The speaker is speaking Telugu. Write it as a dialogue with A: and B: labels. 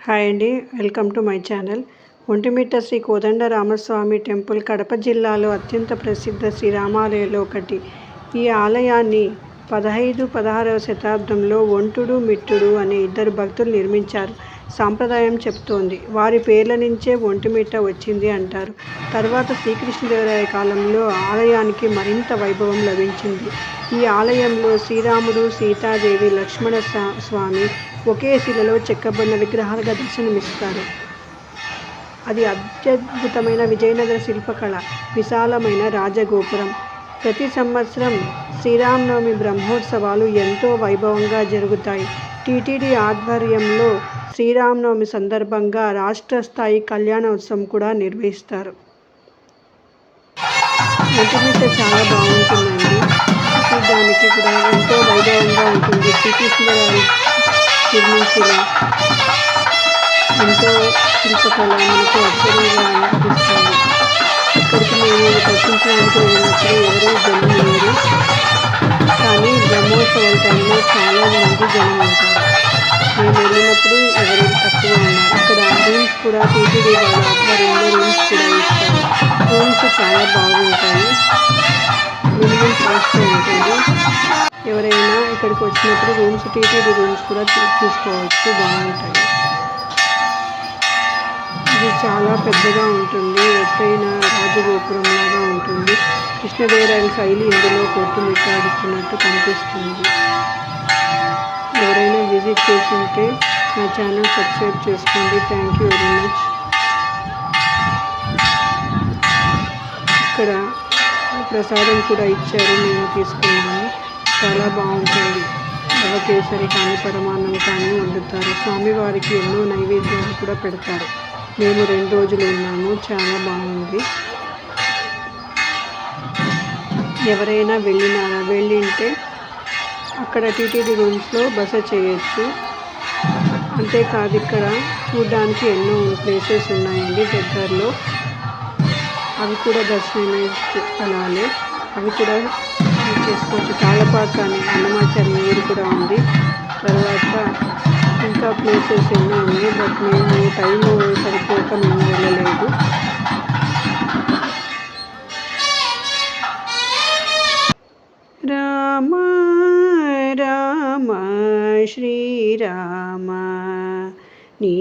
A: హాయ్ అండి, welcome to my channel. Vontimitta Sri Kodandaramaswamy temple Kadapa జిల్లాలో అత్యంత ప్రసిద్ధ శ్రీరామాలయంలో ఒకటి. ఈ ఆలయాన్ని 15-16వ శతాబ్దంలో ఒంటుడు మిట్టుడు అనే ఇద్దరు భక్తులు నిర్మించారు. సాంప్రదాయం చెబుతోంది వారి పేర్ల నుంచే ఒంటిమిట్ట వచ్చింది అంటారు. తర్వాత శ్రీకృష్ణదేవరాయ కాలంలో ఆలయానికి మరింత వైభవం లభించింది. ఈ ఆలయంలో శ్రీరాముడు, సీతాదేవి, లక్ష్మణ స్వామి ఒకే శిలలో చెక్కబడిన విగ్రహాలుగా దర్శనమిస్తారు. అది అత్యద్భుతమైన విజయనగర శిల్పకళ, విశాలమైన రాజగోపురం. ప్రతి సంవత్సరం శ్రీరామనవమి బ్రహ్మోత్సవాలు ఎంతో వైభవంగా జరుగుతాయి. టీటీడీ ఆధ్వర్యంలో శ్రీరామనవమి సందర్భంగా రాష్ట్ర స్థాయి కళ్యాణోత్సవం కూడా నిర్వహిస్తారు. ఒంటిమిట్ట చాలా బాగుంటుందండి. చూడడానికి కూడా ఎంతో వైభవంగా ఉంటుంది. శ్రీకృష్ణదేవరాయలు నిర్మించిన ఎంతో శిల్పకళ మనకు ఆశ్చర్యంగా అనిపిస్తుంది. ఇక్కడికి మేము దర్శించడానికి వెళ్ళినప్పుడు ఎవరూ జనం లేరు, కానీ బ్రహ్మోత్సవాల టైంలో చాలా మంది జనం ఉంటారు. మేము వెళ్ళినప్పుడు ఎవరు తక్కువ ఉన్నారు. ఇక్కడ రూమ్స్ కూడా టీటీడీ వాళ్ళ ఆధ్వర్యంలో రూమ్స్ కూడా ఇస్తారు. రూమ్స్ చాలా బాగుంటాయి. మినిమం కాస్ట్ ఉంటుంది. ఎవరైనా ఇక్కడికి వచ్చినప్పుడు రూమ్స్ టీటీడీ రూమ్స్ కూడా చూసుకోవచ్చు, బాగుంటాయి. ఇది చాలా పెద్దగా ఉంటుంది. ఎత్తైన రాజగోపురం లాగా ఉంటుంది. కృష్ణదేవరాయల శైలి ఇందులో కొట్టుమిట్టాడుతున్నట్టు కనిపిస్తుంది. ఎవరైనా విజిట్ చేస్తుంటే నా ఛానల్ సబ్స్క్రైబ్ చేసుకోండి. Thank you very much. ఇక్కడ ప్రసాదం కూడా ఇచ్చారు, మేము తీసుకున్నాము. చాలా బాగుంటుంది. రవకేసరి కానీ పరమాన్నం కానీ వండుతారు. స్వామివారికి ఎన్నో నైవేద్యాలు కూడా పెడతారు. మేము 2 రోజులు ఉన్నాము. చాలా బాగుంది. ఎవరైనా వెళ్ళింటే అక్కడ టీటీడీ రూమ్స్లో బస చేయొచ్చు. అంతేకాదు, ఇక్కడ చూడడానికి ఎన్నో ప్లేసెస్ ఉన్నాయండి దగ్గరలో. అవి కూడా దర్శనీయ స్థలాలే. అవి కూడా చేసుకోవచ్చు. తాళపాక అని అన్నమాచార్య నీరు కూడా ఉంది. తర్వాత ఇంకా ప్లేసెస్ ఎన్నో ఉన్నాయి. బట్ మేము టైము సరిపోక మేము వెళ్ళలేదు. రామ రామ శ్రీరామ నీ